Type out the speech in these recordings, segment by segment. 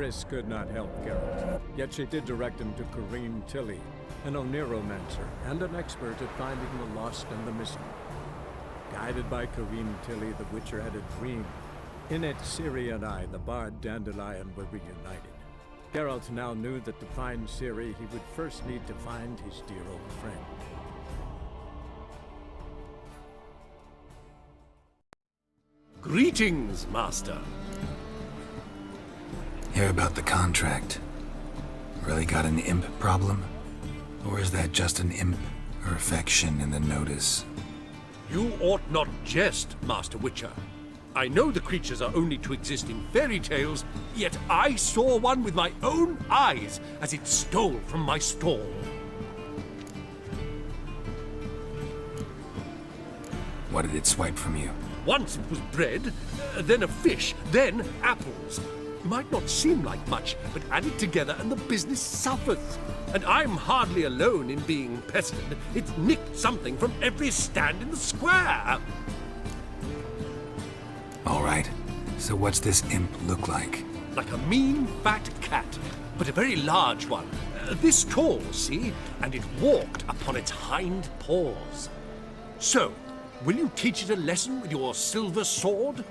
Eris could not help Geralt, yet she did direct him to Kareem Tilly, an Oniromancer and an expert at finding the lost and the missing. Guided by Kareem Tilly, the Witcher had a dream. In it, Ciri and I, the bard Dandelion, were reunited. Geralt now knew that to find Ciri, he would first need to find his dear old friend. Greetings, Master. Hear about the contract. Really got an imp problem? Or is that just an imp or affection in the notice? You ought not jest, Master Witcher. I know the creatures are only to exist in fairy tales, yet I saw one with my own eyes as it stole from my stall. What did it swipe from you? Once it was bread, then a fish, then apples. Might not seem like much, but add it together and the business suffers. And I'm hardly alone in being pestered. It's nicked something from every stand in the square. All right. So what's this imp look like? Like a mean, fat cat, but a very large one. This tall, see? And it walked upon its hind paws. So, will you teach it a lesson with your silver sword?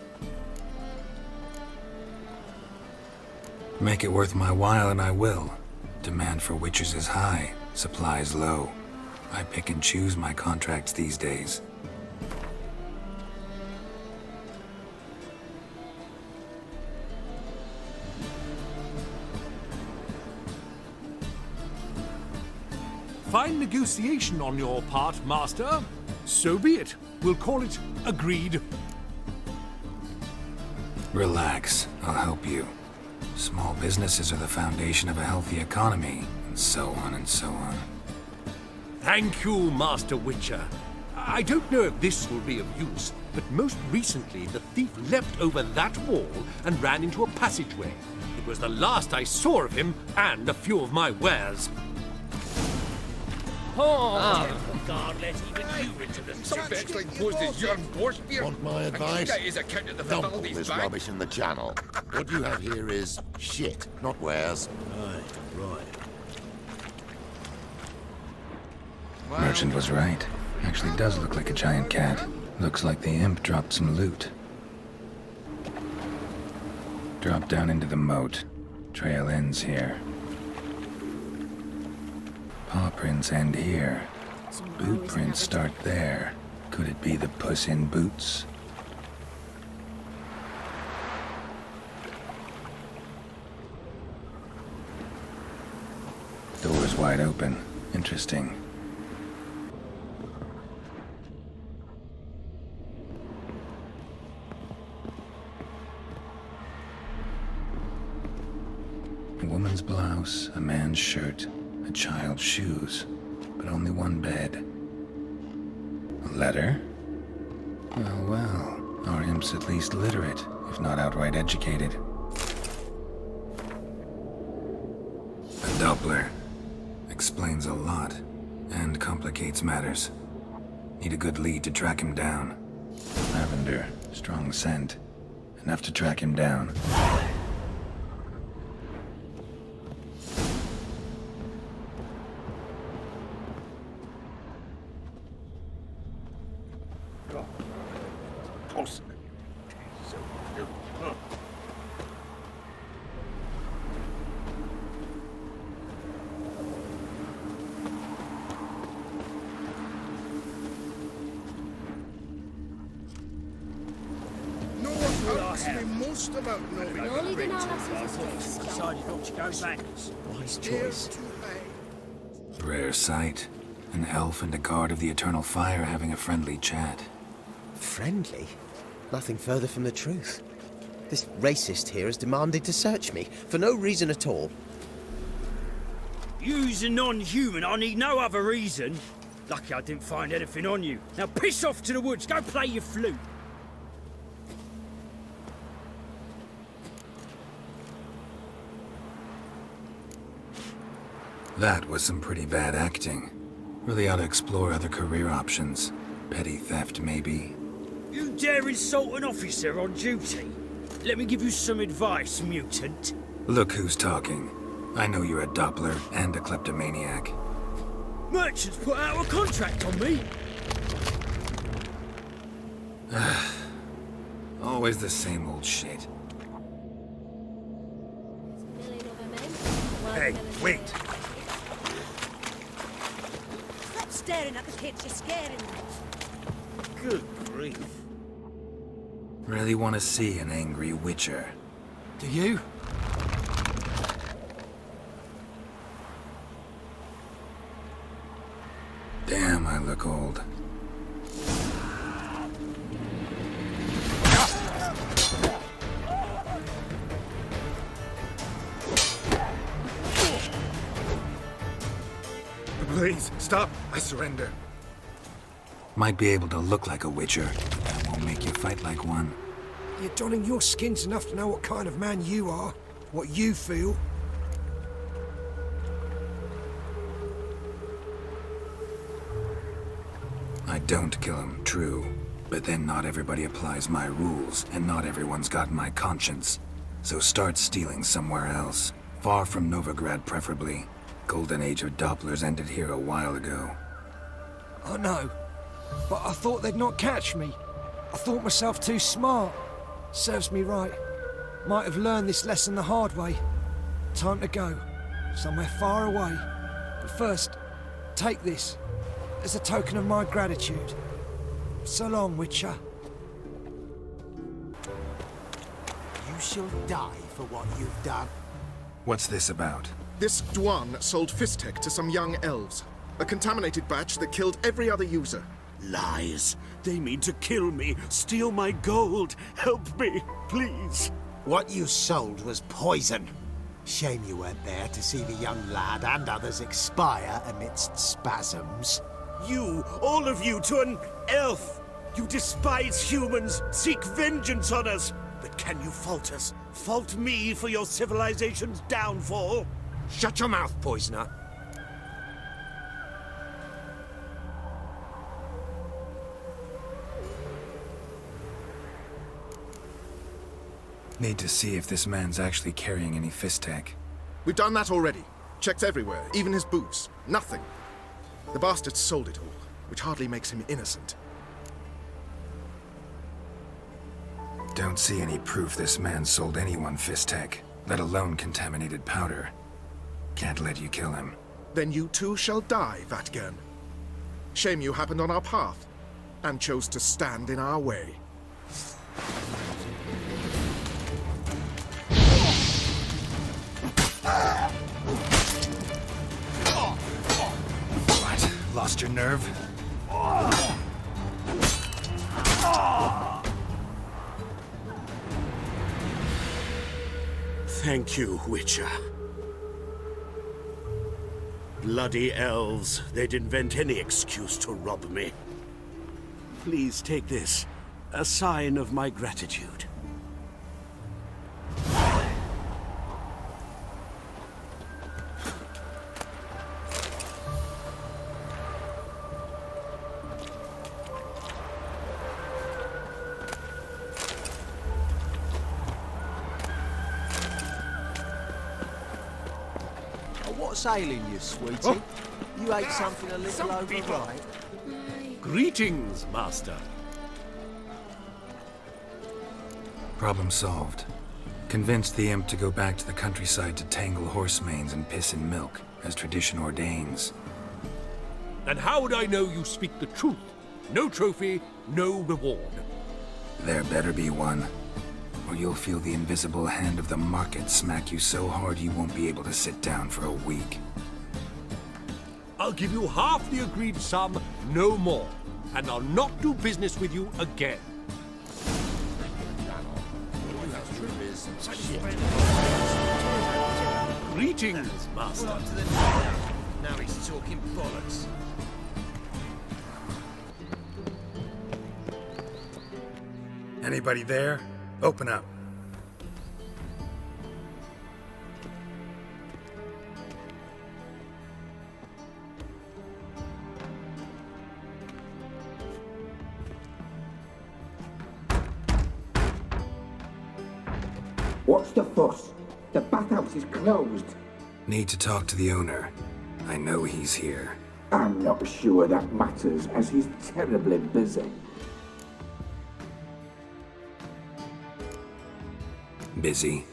Make it worth my while and I will. Demand for witches is high, supplies low. I pick and choose my contracts these days. Fine negotiation on your part, Master. So be it. We'll call it agreed. Relax, I'll help you. Small businesses are the foundation of a healthy economy, and so on and so on. Thank you, Master Witcher. I don't know if this will be of use, but most recently the thief leapt over that wall and ran into a passageway. It was the last I saw of him and a few of my wares. Oh, God, let even you into the Such like posed as your boss beer. Want my advice? Dump all this bag. rubbish in the channel. What you have here is shit, not wares. Right. Merchant was right. Actually does look like a giant cat. Looks like the imp dropped some loot. Drop down into the moat. Trail ends here. Paw prints end here. Boot prints start there. Could it be the Puss in Boots? Door's wide open. Interesting. A woman's blouse, a man's shirt, a child's shoes, but only one bed. A letter? Well, well, our imp's at least literate, if not outright educated. A Doppler. Explains a lot, and complicates matters. Need a good lead to track him down. Lavender, strong scent. Enough to track him down. Wise choice. Rare sight. An elf and a guard of the Eternal Fire having a friendly chat. Friendly? Nothing further from the truth. This racist here has demanded to search me, for no reason at all. You's a non-human, I need no other reason. Lucky I didn't find anything on you. Now piss off to the woods, go play your flute. That was some pretty bad acting. Really ought to explore other career options. Petty theft, maybe. You dare insult an officer on duty? Let me give you some advice, mutant. Look who's talking. I know you're a Doppler and a kleptomaniac. Merchants put out a contract on me. Always the same old shit. Hey, wait. Stop staring at the kids, you're scaring them. Good grief. Really want to see an angry witcher. Do you? Damn, I look old. Please, stop. I surrender. Might be able to look like a witcher. That won't make you fight like one. You're donning your skins enough to know what kind of man you are, what you feel. I don't kill him, true. But then not everybody applies my rules, and not everyone's got my conscience. So start stealing somewhere else. Far from Novigrad, preferably. Golden age of Dopplers ended here a while ago. I know, but I thought they'd not catch me. I thought myself too smart. Serves me right. Might have learned this lesson the hard way. Time to go. Somewhere far away. But first, take this. As a token of my gratitude. So long, Witcher. You shall die for what you've done. What's this about? This Dwan sold Fistek to some young elves. A contaminated batch that killed every other user. Lies. They mean to kill me, steal my gold. Help me, please. What you sold was poison. Shame you weren't there to see the young lad and others expire amidst spasms. You, all of you, to an elf. You despise humans, seek vengeance on us. But can you fault us? Fault me for your civilization's downfall? Shut your mouth, poisoner. Need to see if this man's actually carrying any Fistek. We've done that already. Checked everywhere, even his boots. Nothing. The bastard sold it all, which hardly makes him innocent. Don't see any proof this man sold anyone Fistek, let alone contaminated powder. Can't let you kill him. Then you too shall die, Vatgern. Shame you happened on our path, and chose to stand in our way. What? Lost your nerve? Thank you, Witcher. Bloody elves. They'd invent any excuse to rob me. Please take this. A sign of my gratitude. What's ailing you, sweetie? Oh. You ate something a little overripe. Greetings, Master. Problem solved. Convinced the imp to go back to the countryside to tangle horse manes and piss in milk, as tradition ordains. And how would I know you speak the truth? No trophy, no reward. There better be one. Or you'll feel the invisible hand of the market smack you so hard you won't be able to sit down for a week. I'll give you half the agreed sum, no more. And I'll not do business with you again. Greetings, Master. Now he's talking bollocks. Anybody there? Open up. What's the fuss? The bathhouse is closed. Need to talk to the owner. I know he's here. I'm not sure that matters, as he's terribly busy. Busy?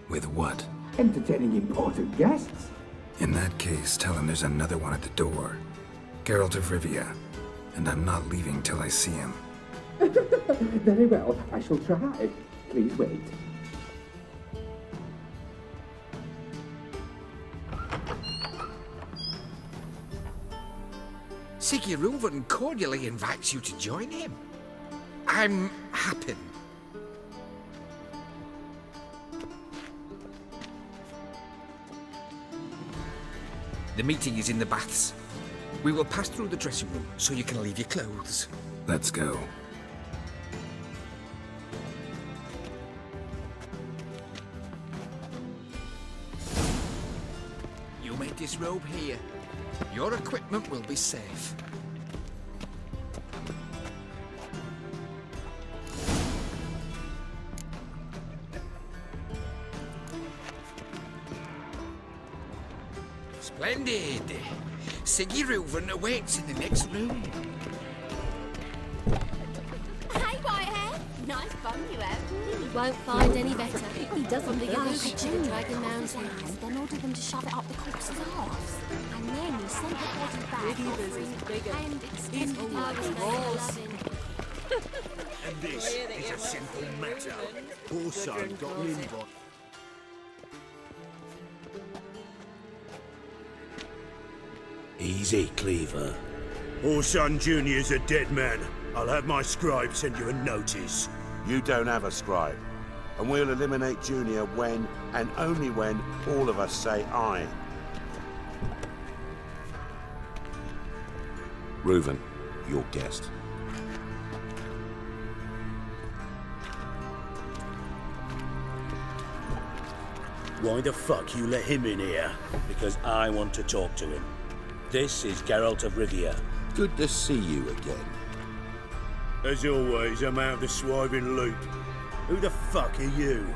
With what? Entertaining important guests. In that case, tell him there's another one at the door. Geralt of Rivia. And I'm not leaving till I see him. Very well, I shall try. Please wait. Siggy Reuven cordially invites you to join him. I'm happy. The meeting is in the baths. We will pass through the dressing room so you can leave your clothes. Let's go. You may disrobe here. Your equipment will be safe. Splendid! Siggy Reuven awaits in the next room. Hey, Whitehair. Nice bum you have. He won't find any better. He doesn't The believe picture in of dragging Dragon's mountains. hands, then order them to shove it up the corpse's arse. And then he sent the body back, offering and extended the arse. And this is a simple matter. Also got an invite. Easy, Cleaver. Orson Jr.'s a dead man. I'll have my scribe send you a notice. You don't have a scribe. And we'll eliminate Junior when, and only when, all of us say aye. Reuven, your guest. Why the fuck you let him in here? Because I want to talk to him. This is Geralt of Rivia. Good to see you again. As always, I'm out of the swiving loop. Who the fuck are you?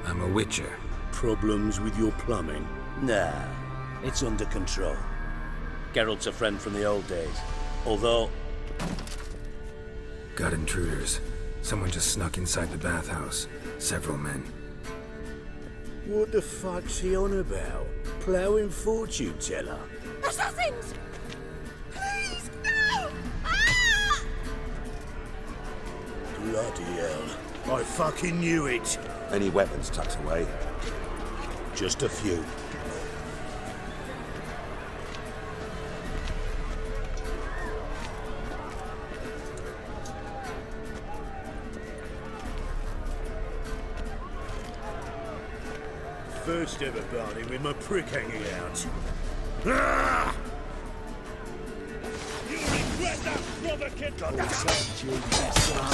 I'm a witcher. Problems with your plumbing? Nah, it's under control. Geralt's a friend from the old days. Although... Got intruders. Someone just snuck inside the bathhouse. Several men. What the fuck's he on about? Ploughing fortune teller? Assassins! Please, no! Ah! Bloody hell. I fucking knew it. Any weapons tucked away? Just a few. First ever party with my prick hanging out. Ah! You regret that, brother kid! Got that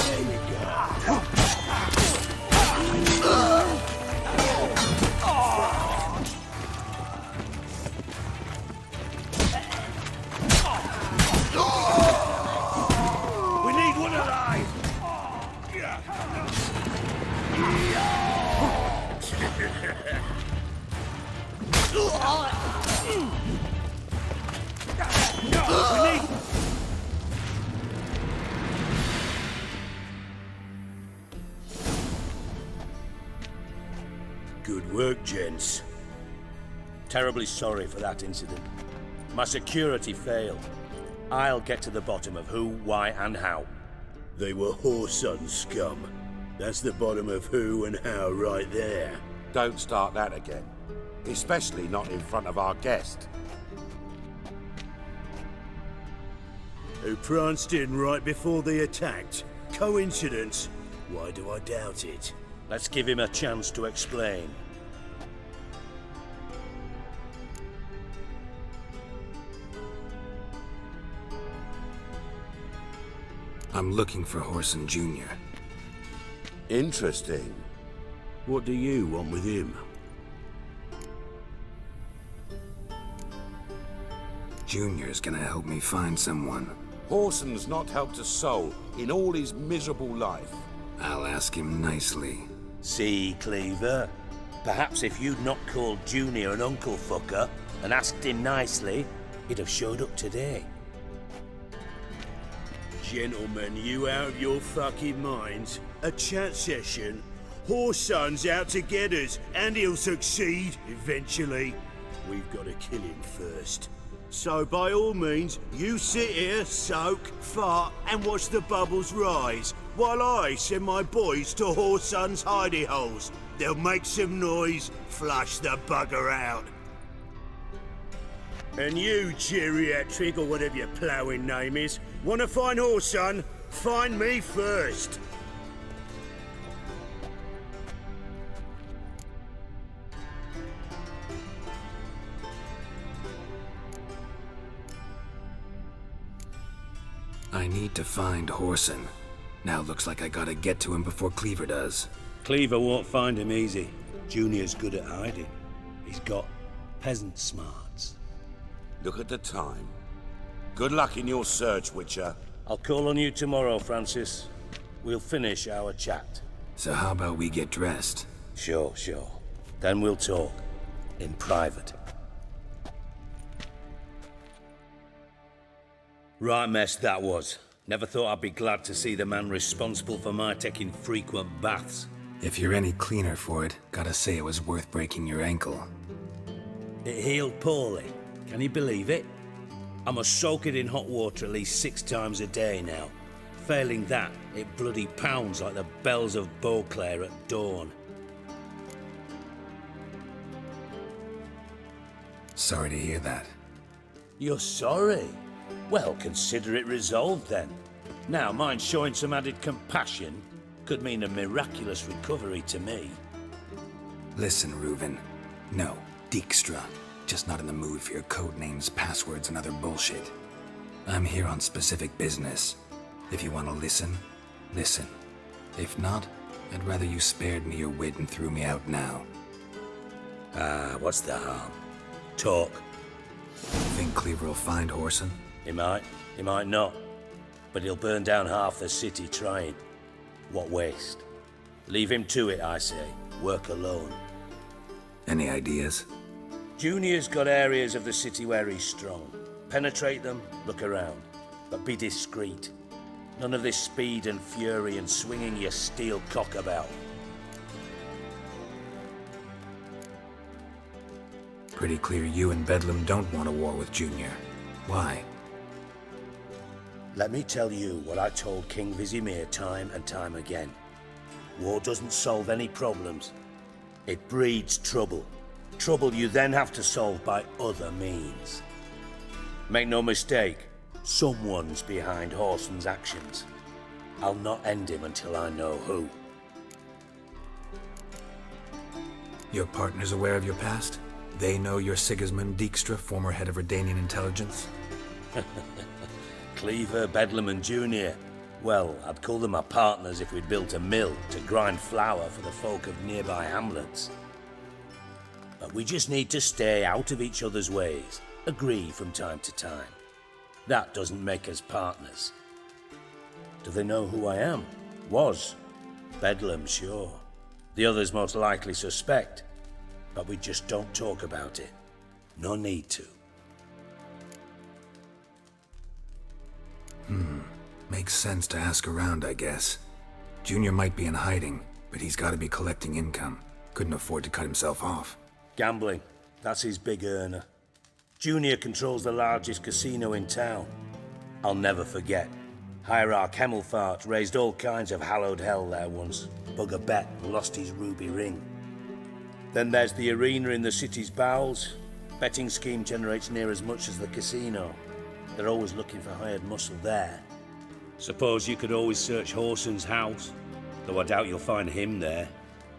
there you go. We need one alive! Good work, gents. Terribly sorry for that incident. My security failed. I'll get to the bottom of who, why, and how. They were whoreson scum. That's the bottom of who and how right there. Don't start that again. Especially not in front of our guest. Who pranced in right before they attacked. Coincidence? Why do I doubt it? Let's give him a chance to explain. I'm looking for Whoreson Jr. Interesting. What do you want with him? Junior's gonna help me find someone. Horson's not helped a soul in all his miserable life. I'll ask him nicely. See, Cleaver? Perhaps if you'd not called Junior an uncle fucker and asked him nicely, he'd have showed up today. Gentlemen, you out of your fucking minds? A chat session? Horson's out to get us, and he'll succeed eventually. We've got to kill him first. So by all means, you sit here, soak, fart, and watch the bubbles rise, while I send my boys to Horson's hidey holes. They'll make some noise, flush the bugger out. And you, geriatric, or whatever your ploughing name is, want to find Horson? Find me first. I need to find Horson. Now looks like I gotta get to him before Cleaver does. Cleaver won't find him easy. Junior's good at hiding. He's got peasant smarts. Look at the time. Good luck in your search, Witcher. I'll call on you tomorrow, Francis. We'll finish our chat. So how about we get dressed? Sure. Then we'll talk. In private. Right mess that was. Never thought I'd be glad to see the man responsible for my taking frequent baths. If you're any cleaner for it, gotta say it was worth breaking your ankle. It healed poorly. Can you believe it? I must soak it in hot water at least 6 times a day now. Failing that, it bloody pounds like the bells of Beauclair at dawn. Sorry to hear that. You're sorry? Well, consider it resolved then. Now, mind showing some added compassion could mean a miraculous recovery to me. Listen, Reuven. No, Dijkstra. Just not in the mood for your code names, passwords, and other bullshit. I'm here on specific business. If you want to listen, listen. If not, I'd rather you spared me your wit and threw me out now. What's the harm? Talk. Think Cleaver will find Horson? He might not. But he'll burn down half the city trying. What waste? Leave him to it, I say. Work alone. Any ideas? Junior's got areas of the city where he's strong. Penetrate them, look around. But be discreet. None of this speed and fury and swinging your steel cock about. Pretty clear you and Bedlam don't want a war with Junior. Why? Let me tell you what I told King Vizimir time and time again. War doesn't solve any problems. It breeds trouble. Trouble you then have to solve by other means. Make no mistake, someone's behind Horson's actions. I'll not end him until I know who. Your partner's aware of your past? They know you're Sigismund Dijkstra, former head of Redanian intelligence? Cleaver, Bedlam and Junior. Well, I'd call them my partners if we'd built a mill to grind flour for the folk of nearby hamlets. But we just need to stay out of each other's ways, agree from time to time. That doesn't make us partners. Do they know who I am? Was. Bedlam, sure. The others most likely suspect. But we just don't talk about it. No need to. Makes sense to ask around, I guess. Junior might be in hiding, but he's gotta be collecting income. Couldn't afford to cut himself off. Gambling. That's his big earner. Junior controls the largest casino in town. I'll never forget. Hierarch Hemmelfart raised all kinds of hallowed hell there once. Bugger bet and lost his ruby ring. Then there's the arena in the city's bowels. Betting scheme generates near as much as the casino. They're always looking for hired muscle there. Suppose you could always search Horson's house, though I doubt you'll find him there.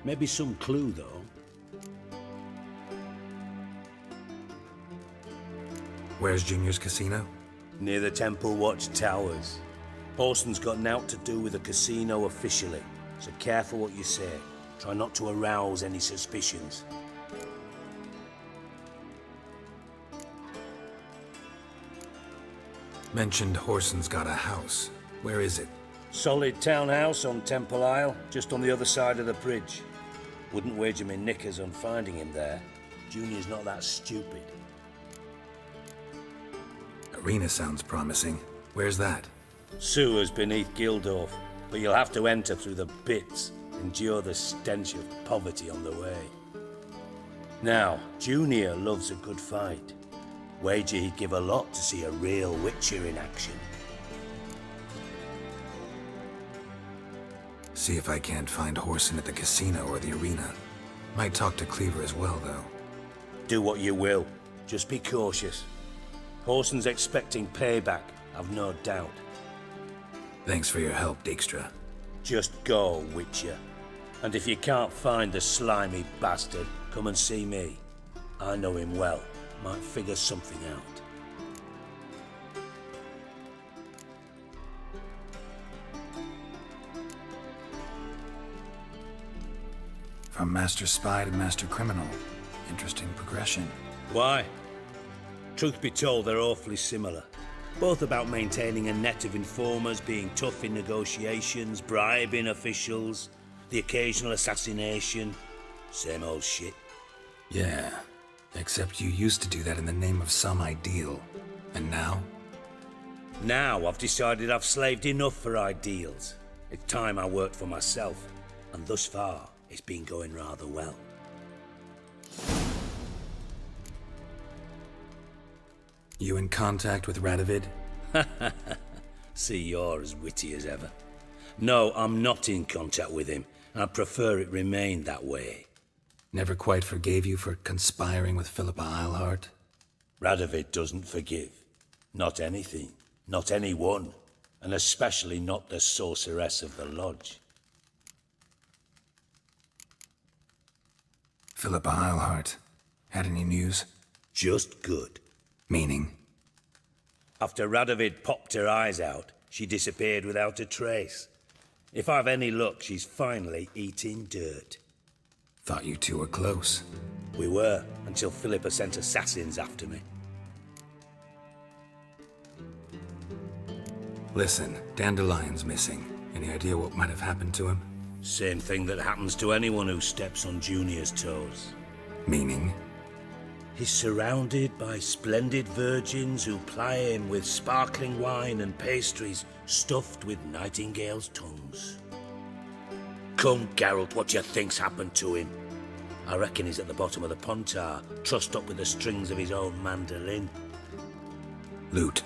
Maybe some clue, though. Where's Junior's casino? Near the Temple Watch Towers. Horson's got naught to do with the casino officially, so careful what you say. Try not to arouse any suspicions. Mentioned Horson's got a house. Where is it? Solid townhouse on Temple Isle, just on the other side of the bridge. Wouldn't wager me knickers on finding him there. Junior's not that stupid. Arena sounds promising. Where's that? Sewers beneath Gildorf, but you'll have to enter through the bits, endure the stench of poverty on the way. Now, Junior loves a good fight. Wager he'd give a lot to see a real Witcher in action. See if I can't find Horson at the casino or the arena. Might talk to Cleaver as well, though. Do what you will. Just be cautious. Horson's expecting payback, I've no doubt. Thanks for your help, Dijkstra. Just go, Witcher. And if you can't find the slimy bastard, come and see me. I know him well. Might figure something out. From Master Spy to Master Criminal. Interesting progression. Why? Truth be told, they're awfully similar. Both about maintaining a net of informers, being tough in negotiations, bribing officials, the occasional assassination. Same old shit. Yeah, except you used to do that in the name of some ideal. And now? Now I've decided I've slaved enough for ideals. It's time I worked for myself. And thus far, it's been going rather well. You in contact with Radovid? See, you're as witty as ever. No, I'm not in contact with him. I'd prefer it remained that way. Never quite forgave you for conspiring with Philippa Eilhart? Radovid doesn't forgive. Not anything. Not anyone. And especially not the sorceress of the lodge. Philippa Eilhart. Had any news? Just good. Meaning? After Radovid popped her eyes out, she disappeared without a trace. If I've any luck, she's finally eating dirt. Thought you two were close. We were, until Philippa sent assassins after me. Listen, Dandelion's missing. Any idea what might have happened to him? Same thing that happens to anyone who steps on Junior's toes. Meaning? He's surrounded by splendid virgins who ply him with sparkling wine and pastries stuffed with nightingales' tongues. Come, Geralt, what do you think's happened to him? I reckon he's at the bottom of the Pontar, trussed up with the strings of his own mandolin. Loot.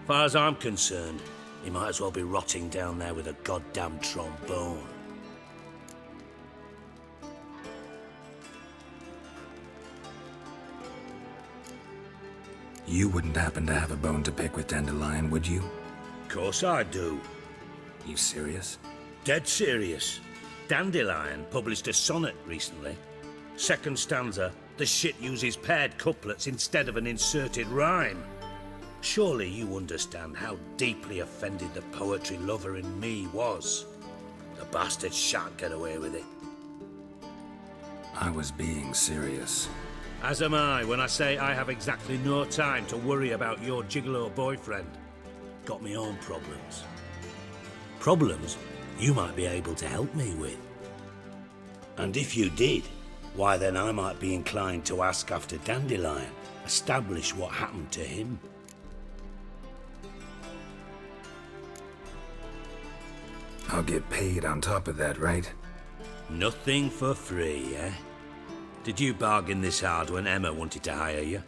Far as I'm concerned, he might as well be rotting down there with a goddamn trombone. You wouldn't happen to have a bone to pick with Dandelion, would you? Course I do. You serious? Dead serious. Dandelion published a sonnet recently. Second stanza, the shit uses paired couplets instead of an inserted rhyme. Surely you understand how deeply offended the poetry lover in me was. The bastard shan't get away with it. I was being serious. As am I when I say I have exactly no time to worry about your gigolo boyfriend. Got me own problems. Problems you might be able to help me with. And if you did, why then I might be inclined to ask after Dandelion, establish what happened to him. I'll get paid on top of that, right? Nothing for free, eh? Did you bargain this hard when Emma wanted to hire you?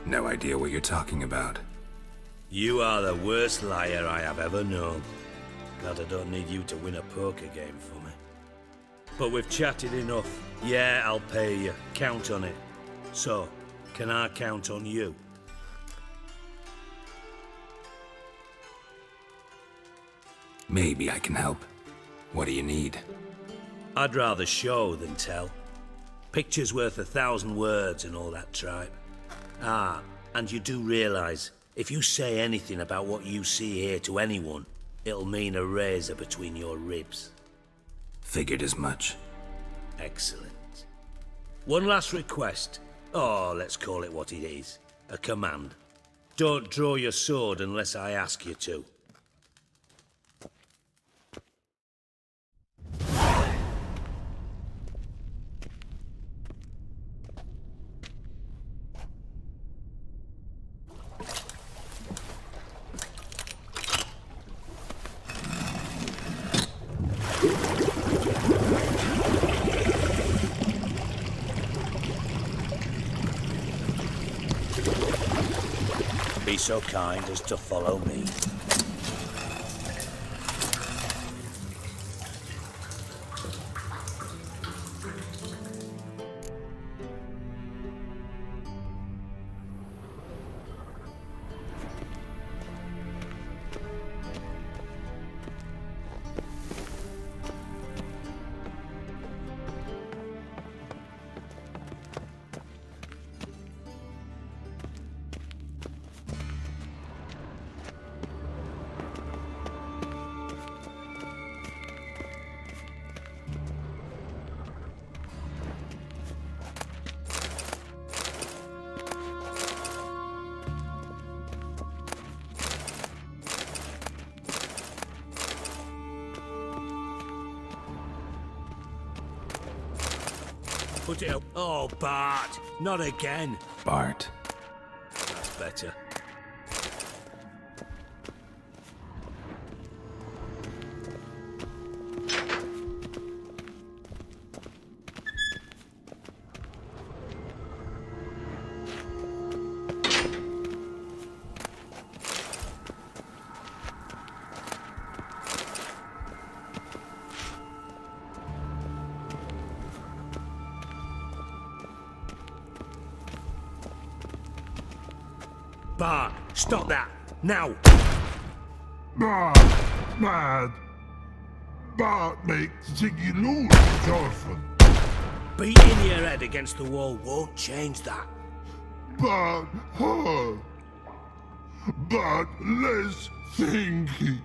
No idea what you're talking about. You are the worst liar I have ever known. Glad I don't need you to win a poker game for me. But we've chatted enough. Yeah, I'll pay you. Count on it. So, can I count on you? Maybe I can help. What do you need? I'd rather show than tell. Picture's worth 1,000 words and all that tripe. Ah, and you do realise, if you say anything about what you see here to anyone, it'll mean a razor between your ribs. Figured as much. Excellent. One last request. Oh, let's call it what it is. A command. Don't draw your sword unless I ask you to. Be so kind as to follow me. Put it up. Oh, Bart, not again. Bart. That's better. Bart, stop that! Now! Bart, mad. Bart makes Ziggy lose, Jorfin. Beating your head against the wall won't change that. Bart, hard. Bart, less thinky.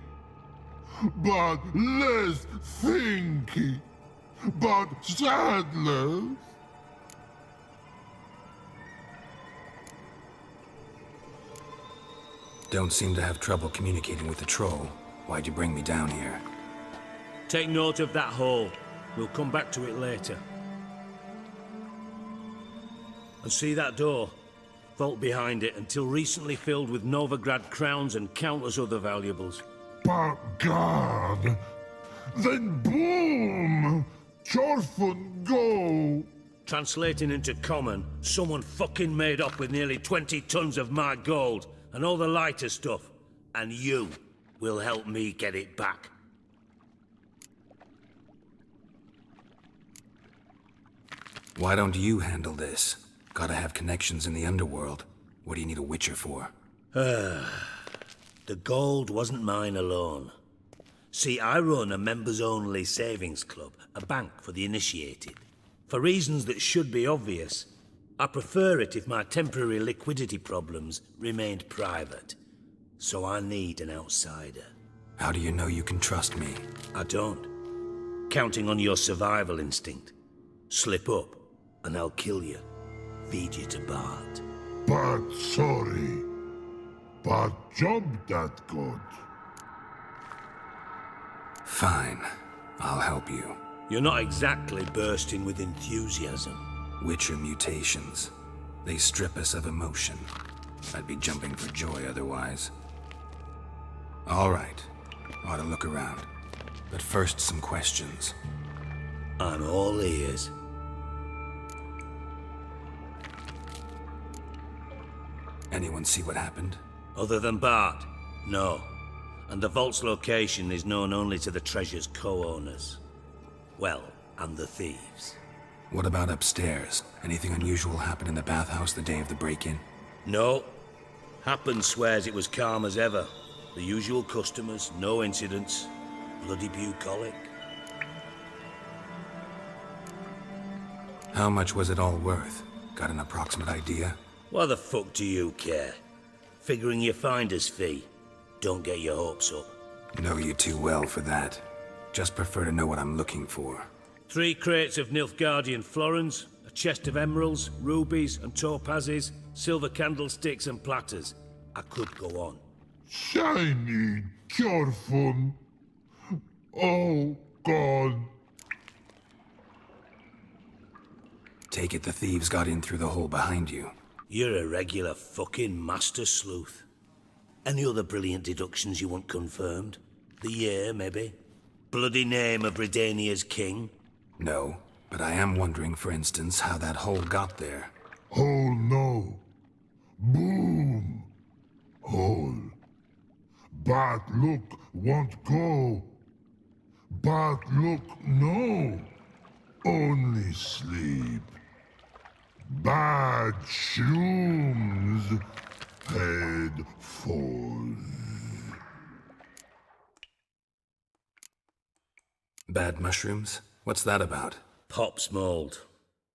Bart, less thinky. Bart, sadler. Don't seem to have trouble communicating with the troll. Why'd you bring me down here? Take note of that hole. We'll come back to it later. And see that door? Vault behind it, until recently filled with Novigrad crowns and countless other valuables. But God! Then boom! Jorfin, go! Translating into common, someone fucking made up with nearly 20 tons of my gold, and all the lighter stuff. And you will help me get it back. Why don't you handle this? Gotta have connections in the underworld. What do you need a witcher for? The gold wasn't mine alone. See, I run a members-only savings club, a bank for the initiated. For reasons that should be obvious, I prefer it if my temporary liquidity problems remained private. So I need an outsider. How do you know you can trust me? I don't. Counting on your survival instinct. Slip up, and I'll kill you. Feed you to Bart. Bart, sorry. Bart job that good. Fine. I'll help you. You're not exactly bursting with enthusiasm. Witcher mutations. They strip us of emotion. I'd be jumping for joy otherwise. All right. Ought to look around. But first, some questions. I'm all ears. Anyone see what happened? Other than Bart? No. And the vault's location is known only to the treasure's co-owners. Well, and the thieves. What about upstairs? Anything unusual happen in the bathhouse the day of the break-in? No. Happen swears it was calm as ever. The usual customers, no incidents. Bloody bucolic. How much was it all worth? Got an approximate idea? Why the fuck do you care? Figuring your finder's fee. Don't get your hopes up. Know you too well for that. Just prefer to know what I'm looking for. 3 crates of Nilfgaardian florins, a chest of emeralds, rubies and topazes, silver candlesticks and platters. I could go on. Shiny Chorfun. Oh, God. Take it the thieves got in through the hole behind you. You're a regular fucking master sleuth. Any other brilliant deductions you want confirmed? The year, maybe? Bloody name of Redania's king? No, but I am wondering, for instance, how that hole got there. Hole no. Boom. Hole. But look won't go. But look no. Only sleep. Bad shrooms. Head falls. Bad mushrooms? What's that about? Pop's mold.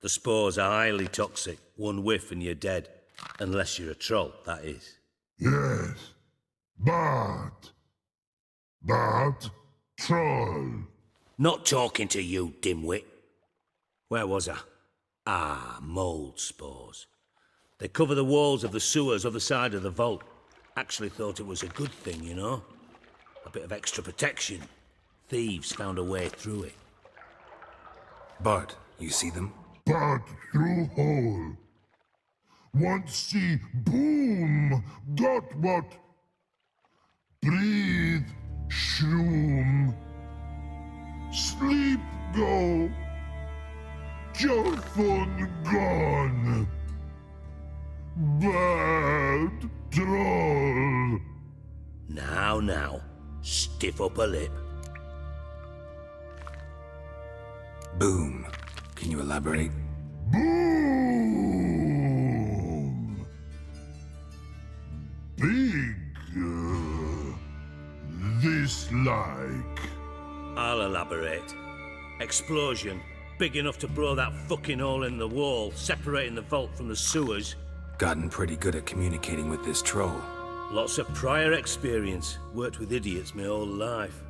The spores are highly toxic. One whiff and you're dead. Unless you're a troll, that is. Yes. But troll. Not talking to you, dimwit. Where was I? Ah, mold spores. They cover the walls of the sewers other side of the vault. Actually thought it was a good thing, you know? A bit of extra protection. Thieves found a way through it. Bart, you see them? But through hole. Want see boom. Got what? Breathe. Shroom. Sleep go. Your phone gone. Bad troll. Now, stiff up a lip. Boom. Can you elaborate? Boom. Big. This like. I'll elaborate. Explosion. Big enough to blow that fucking hole in the wall, separating the vault from the sewers. Gotten pretty good at communicating with this troll. Lots of prior experience. Worked with idiots my whole life.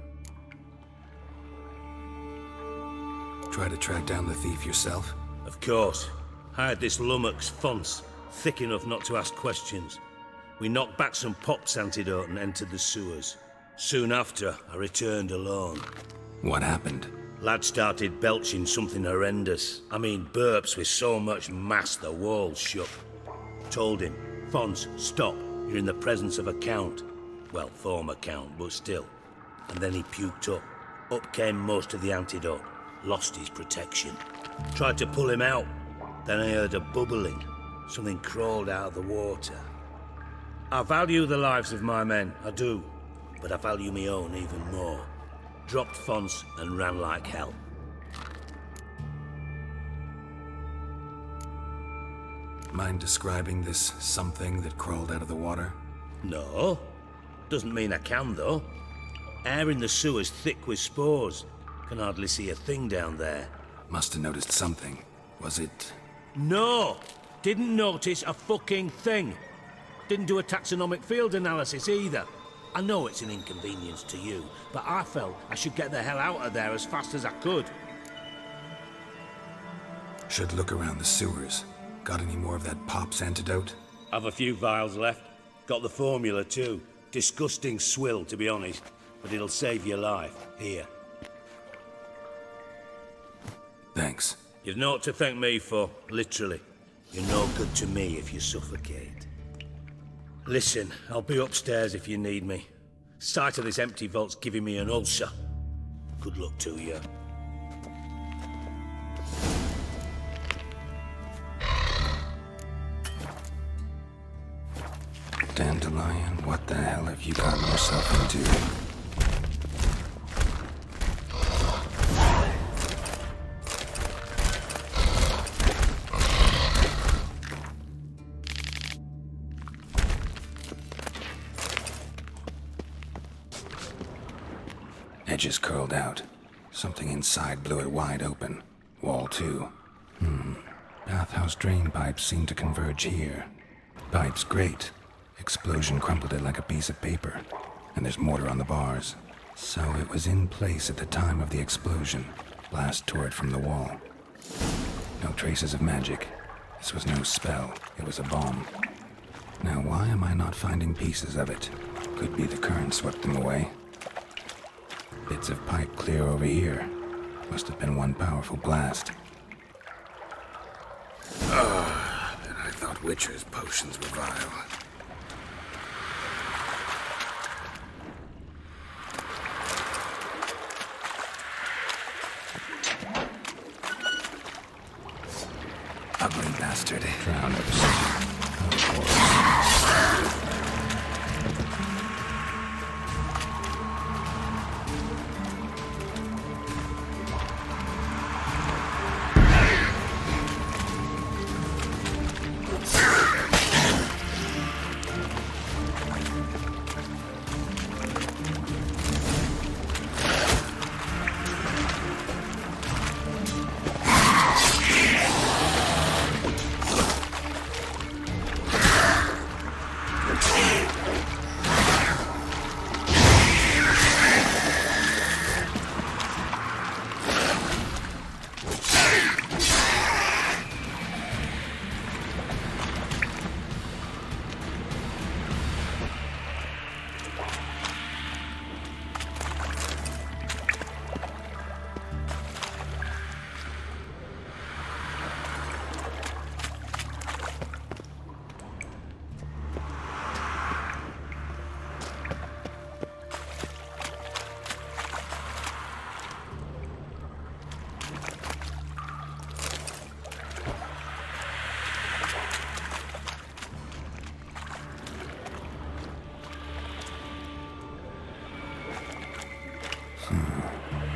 Try to track down the thief yourself? Of course. Hired this lummox, Fons, thick enough not to ask questions. We knocked back some Pop's antidote and entered the sewers. Soon after, I returned alone. What happened? Lad started belching something horrendous. I mean, burps with so much mass the walls shook. Told him, Fons, stop. You're in the presence of a count. Well, former count, but still. And then he puked up. Up came most of the antidote. Lost his protection. Tried to pull him out. Then I heard a bubbling. Something crawled out of the water. I value the lives of my men, I do. But I value my own even more. Dropped Fons and ran like hell. Mind describing this something that crawled out of the water? No. Doesn't mean I can, though. Air in the sewer's thick with spores. Can hardly see a thing down there. Must have noticed something. Was it... No! Didn't notice a fucking thing. Didn't do a taxonomic field analysis either. I know it's an inconvenience to you, but I felt I should get the hell out of there as fast as I could. Should look around the sewers. Got any more of that Pop's antidote? I've a few vials left. Got the formula too. Disgusting swill, to be honest. But it'll save your life. Here. Thanks. You've naught to thank me for, literally. You're no good to me if you suffocate. Listen, I'll be upstairs if you need me. Sight of this empty vault's giving me an ulcer. Good luck to you. Dandelion, what the hell have you gotten yourself into? Edges curled out. Something inside blew it wide open. Wall too. Bathhouse drain pipes seem to converge here. Pipes great. Explosion crumpled it like a piece of paper. And there's mortar on the bars. So it was in place at the time of the explosion. Blast tore it from the wall. No traces of magic. This was no spell. It was a bomb. Now, why am I not finding pieces of it? Could be the current swept them away. Bits of pipe clear over here. Must have been one powerful blast. And I thought Witcher's potions were vile. Ugly bastard. Drowners. Of course.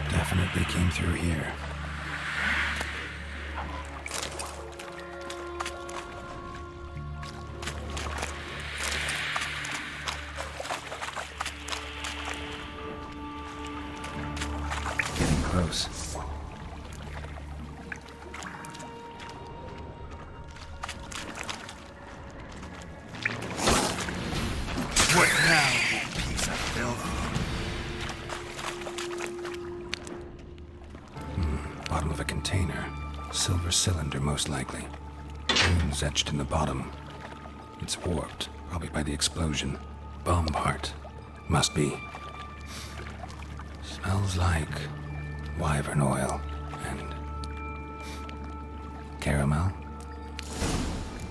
Definitely came through here. Getting close. What now, you piece of filth? Bottom of a container. Silver cylinder, most likely. Runes etched in the bottom. It's warped, probably by the explosion. Bomb part. Must be. Smells like wyvern oil and caramel.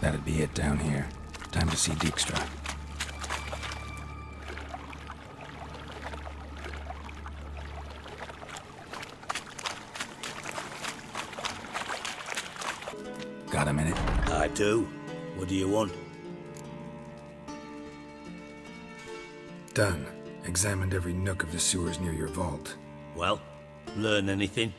That'd be it down here. Time to see Dijkstra. Got a minute? I do. What do you want? Done. Examined every nook of the sewers near your vault. Well, learn anything?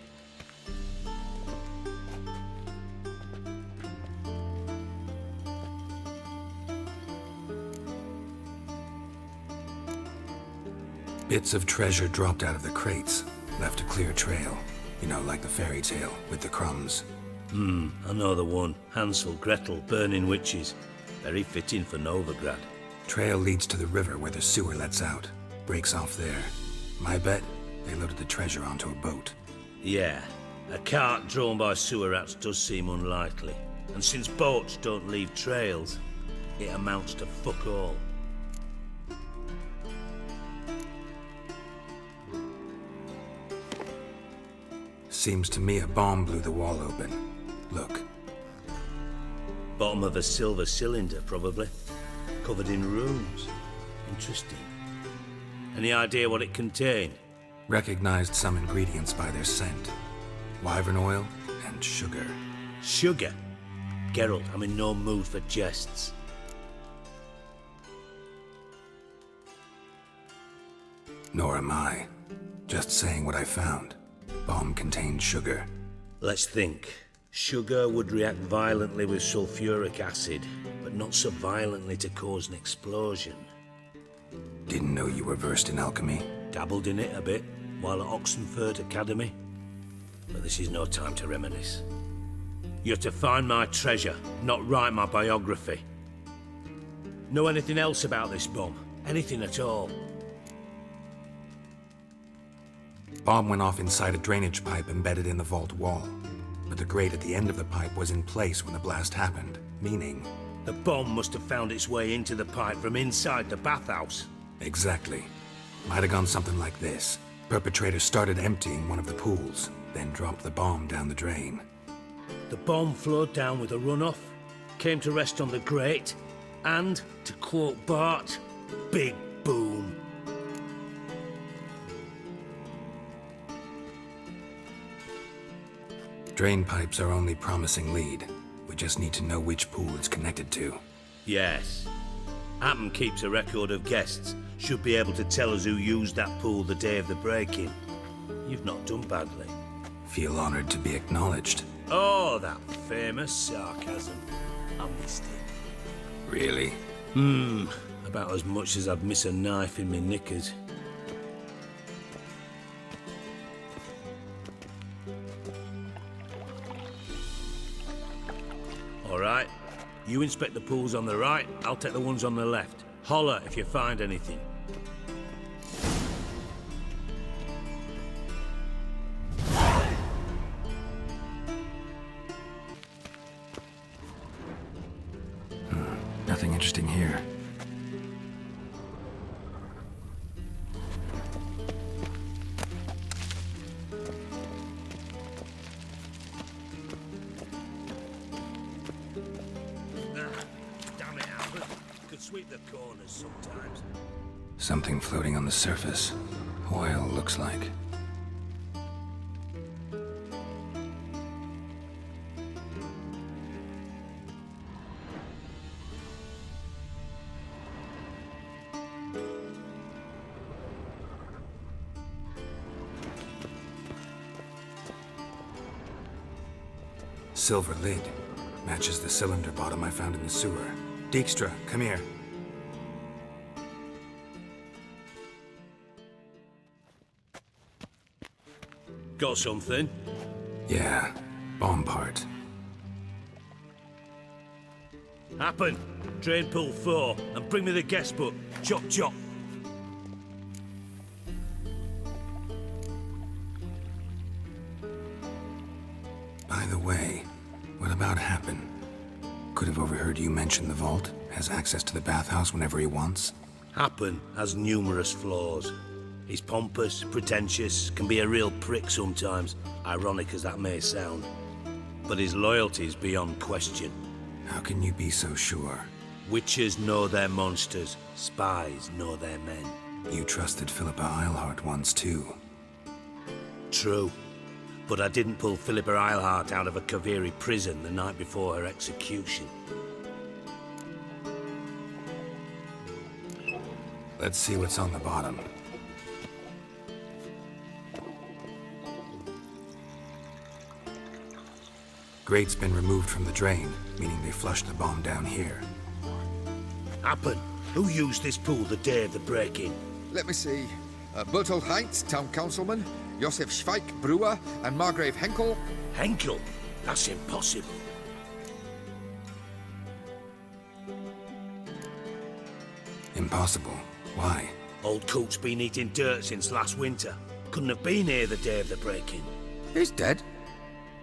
Bits of treasure dropped out of the crates. Left a clear trail. You know, like the fairy tale, with the crumbs. I know the one. Hansel, Gretel, burning witches. Very fitting for Novigrad. Trail leads to the river where the sewer lets out. Breaks off there. My bet, they loaded the treasure onto a boat. Yeah, a cart drawn by sewer rats does seem unlikely. And since boats don't leave trails, it amounts to fuck all. Seems to me a bomb blew the wall open. Look. Bottom of a silver cylinder, probably. Covered in runes. Interesting. Any idea what it contained? Recognized some ingredients by their scent. Wyvern oil and sugar. Sugar? Geralt, I'm in no mood for jests. Nor am I. Just saying what I found. Bomb contained sugar. Let's think. Sugar would react violently with sulfuric acid, but not so violently to cause an explosion. Didn't know you were versed in alchemy. Dabbled in it a bit, while at Oxenford Academy. But this is no time to reminisce. You're to find my treasure, not write my biography. Know anything else about this bomb? Anything at all? Bomb went off inside a drainage pipe embedded in the vault wall. But the grate at the end of the pipe was in place when the blast happened, meaning... The bomb must have found its way into the pipe from inside the bathhouse. Exactly. Might have gone something like this. Perpetrator started emptying one of the pools, then dropped the bomb down the drain. The bomb flowed down with a runoff, came to rest on the grate, and, to quote BART, big boom. Drain pipes are only promising lead. We just need to know which pool it's connected to. Yes. Appen keeps a record of guests. Should be able to tell us who used that pool the day of the break-in. You've not done badly. Feel honored to be acknowledged. Oh, that famous sarcasm. I missed it. Really? About as much as I'd miss a knife in my knickers. All right. You inspect the pools on the right, I'll take the ones on the left. Holler if you find anything. Nothing interesting here. Damn it, Albert. Could sweep the corners sometimes. Something floating on the surface. Oil, looks like. Silver lid. Matches the cylinder bottom I found in the sewer. Dijkstra, come here. Got something? Yeah, bomb part. Happen. Drain pool 4, and bring me the guest book. Chop chop. By the way, what about Happen? Could have overheard you mention the vault. Has access to the bathhouse whenever he wants. Happen has numerous flaws. He's pompous, pretentious, can be a real prick sometimes, ironic as that may sound. But his loyalty is beyond question. How can you be so sure? Witches know their monsters, spies know their men. You trusted Philippa Eilhart once too. True. But I didn't pull Philippa Eilhart out of a Kaviri prison the night before her execution. Let's see what's on the bottom. Grate's been removed from the drain, meaning they flushed the bomb down here. Happen. Who used this pool the day of the break-in? Let me see. Bertolt Heinz, town councilman, Josef Schweik, brewer, and Margrave Henkel. Henkel? That's impossible. Impossible? Why? Old Coot's been eating dirt since last winter. Couldn't have been here the day of the break-in. He's dead?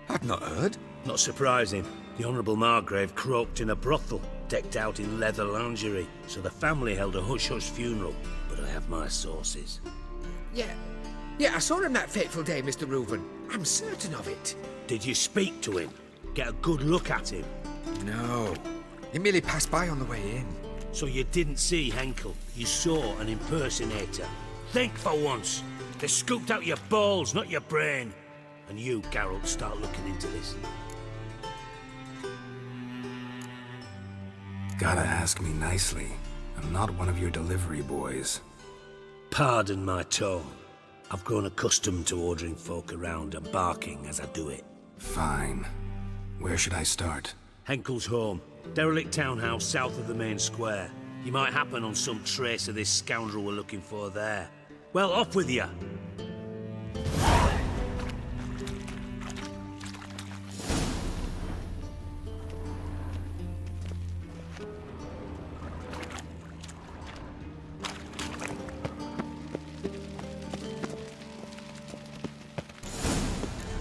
I've not heard. Not surprising. The Honourable Margrave croaked in a brothel, decked out in leather lingerie, so the family held a hush-hush funeral. But I have my sources. Yeah, I saw him that fateful day, Mr. Reuven. I'm certain of it. Did you speak to him? Get a good look at him? No. He merely passed by on the way in. So you didn't see Henkel? You saw an impersonator? Think for once. They scooped out your balls, not your brain. And you, Geralt, start looking into this. Gotta ask me nicely. I'm not one of your delivery boys. Pardon my tone. I've grown accustomed to ordering folk around and barking as I do it. Fine. Where should I start? Henkel's home. Derelict townhouse south of the main square. You might happen on some trace of this scoundrel we're looking for there. Well, off with you!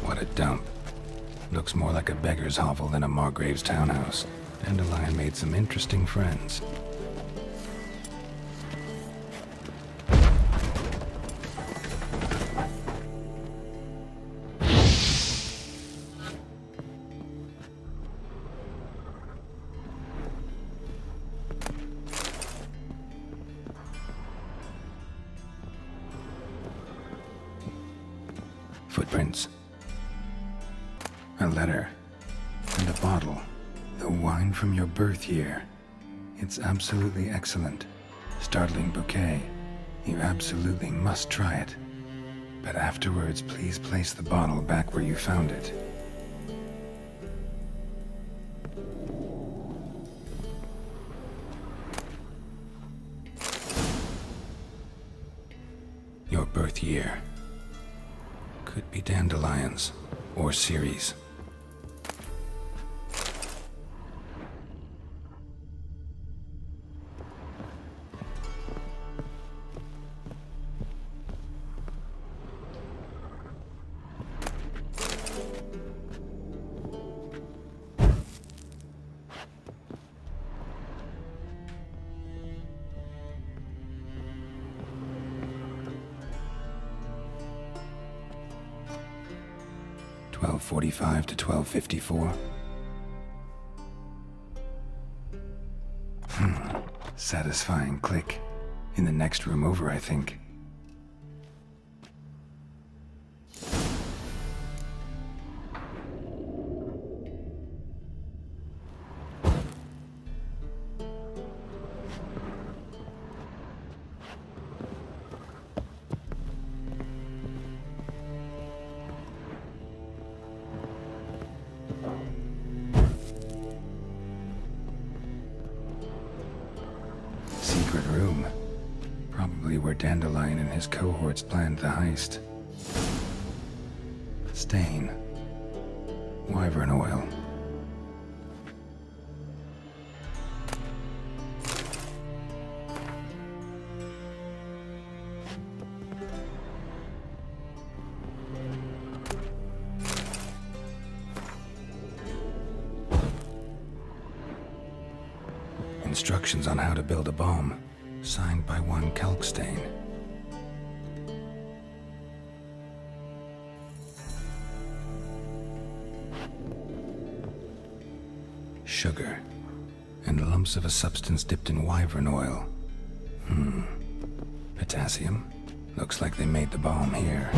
What a dump. Looks more like a beggar's hovel than a Margrave's townhouse. Dandelion made some interesting friends. Footprints. A letter. And a bottle. The wine from your birth year. It's absolutely excellent. Startling bouquet. You absolutely must try it. But afterwards, please place the bottle back where you found it. Your birth year. Could be dandelions, or Ceres. .45 to 12:54. Satisfying click. In the next room over, I think. Secret room. Probably where Dandelion and his cohorts planned the heist. Stain. Wyvern oil. Instructions on how to build a bomb, signed by one Kalkstain. Sugar, and lumps of a substance dipped in wyvern oil. Potassium? Looks like they made the bomb here.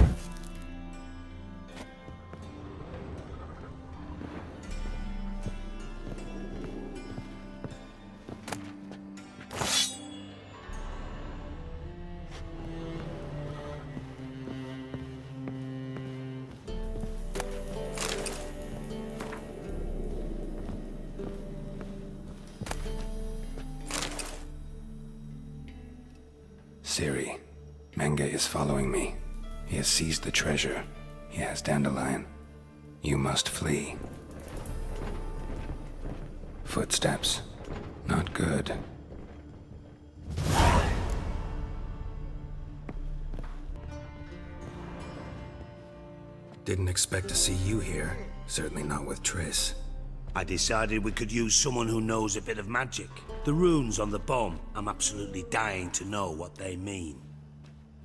Siri, Menge is following me. He has seized the treasure. He has Dandelion. You must flee. Footsteps. Not good. Didn't expect to see you here. Certainly not with Triss. I decided we could use someone who knows a bit of magic. The runes on the bomb, I'm absolutely dying to know what they mean.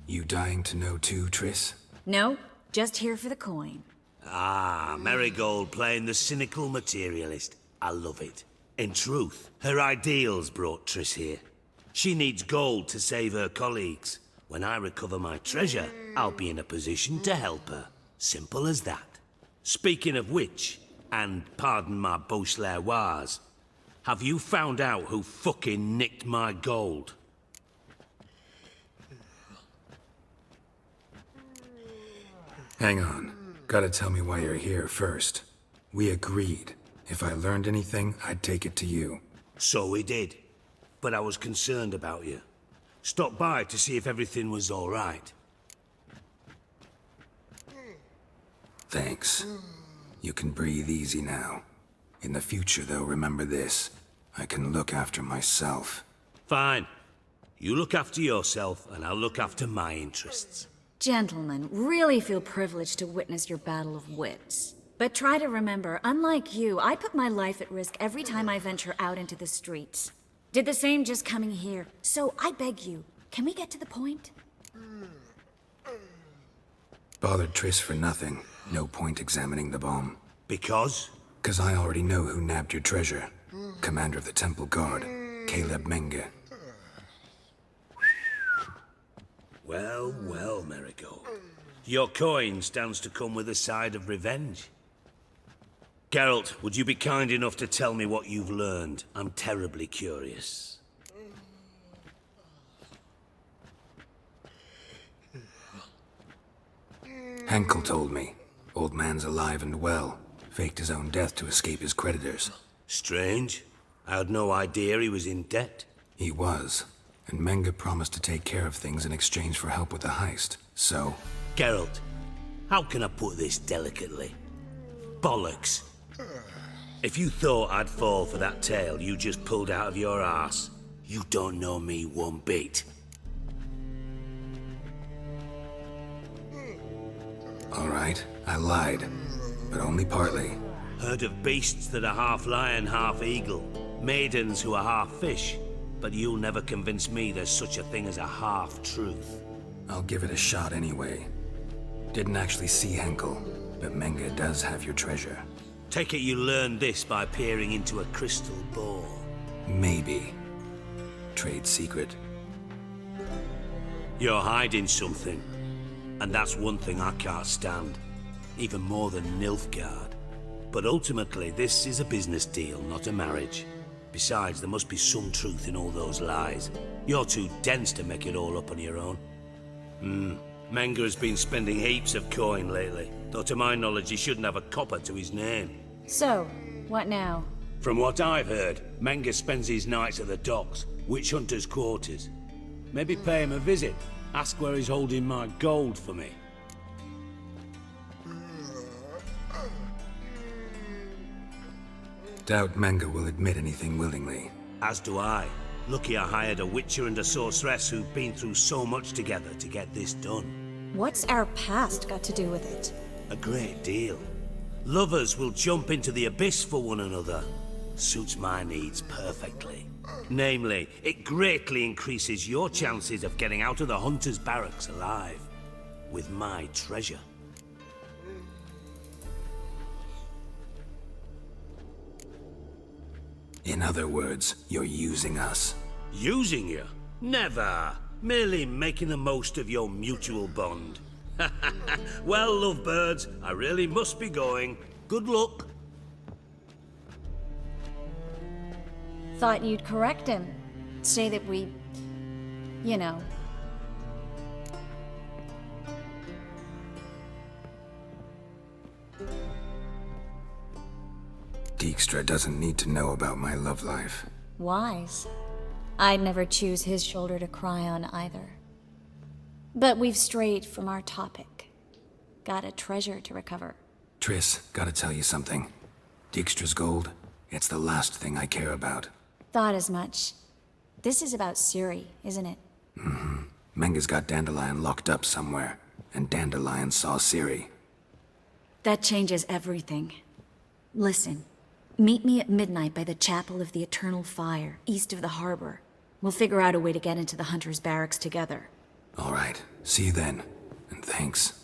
You dying to know too, Triss? No, just here for the coin. Ah, Marigold playing the cynical materialist. I love it. In truth, her ideals brought Triss here. She needs gold to save her colleagues. When I recover my treasure, I'll be in a position to help her. Simple as that. Speaking of which, and pardon my Beauclervois, have you found out who fucking nicked my gold? Hang on. Gotta tell me why you're here first. We agreed. If I learned anything, I'd take it to you. So we did. But I was concerned about you. Stopped by to see if everything was all right. Thanks. You can breathe easy now. In the future, though, remember this. I can look after myself. Fine. You look after yourself, and I'll look after my interests. Gentlemen, really feel privileged to witness your battle of wits. But try to remember, unlike you, I put my life at risk every time I venture out into the streets. Did the same just coming here. So I beg you, can we get to the point? Bothered Triss for nothing. No point examining the bomb. Because? 'Cause I already know who nabbed your treasure. Commander of the Temple Guard, Caleb Menge. Well, well, Marigold. Your coin stands to come with a side of revenge. Geralt, would you be kind enough to tell me what you've learned? I'm terribly curious. Henkel told me. Old man's alive and well. Faked his own death to escape his creditors. Strange. I had no idea he was in debt. He was. And Menge promised to take care of things in exchange for help with the heist. So... Geralt, how can I put this delicately? Bollocks. If you thought I'd fall for that tale you just pulled out of your arse, you don't know me one bit. All right, I lied. But only partly. Heard of beasts that are half lion, half eagle. Maidens who are half fish. But you'll never convince me there's such a thing as a half-truth. I'll give it a shot anyway. Didn't actually see Henkel, but Menge does have your treasure. Take it you learned this by peering into a crystal ball. Maybe. Trade secret. You're hiding something. And that's one thing I can't stand. Even more than Nilfgaard. But ultimately, this is a business deal, not a marriage. Besides, there must be some truth in all those lies. You're too dense to make it all up on your own. Menge has been spending heaps of coin lately. Though to my knowledge, he shouldn't have a copper to his name. So, what now? From what I've heard, Menge spends his nights at the docks, witch hunters' quarters. Maybe pay him a visit. Ask where he's holding my gold for me. Doubt Menge will admit anything willingly. As do I. Lucky I hired a witcher and a sorceress who've been through so much together to get this done. What's our past got to do with it? A great deal. Lovers will jump into the abyss for one another. Suits my needs perfectly. Namely, it greatly increases your chances of getting out of the hunter's barracks alive. With my treasure. In other words, you're using us. Using you? Never. Merely making the most of your mutual bond. Well, lovebirds, I really must be going. Good luck. Thought you'd correct him. Say that we... you know... Dijkstra doesn't need to know about my love life. wise. I'd never choose his shoulder to cry on either. But we've strayed from our topic. Got a treasure to recover. Triss, gotta tell you something. Dijkstra's gold, it's the last thing I care about. Thought as much. This is about Ciri, isn't it? Mm-hmm. Menge's got Dandelion locked up somewhere, and Dandelion saw Ciri. That changes everything. Listen, meet me at midnight by the Chapel of the Eternal Fire, east of the harbor. We'll figure out a way to get into the Hunter's barracks together. All right, see you then, and thanks.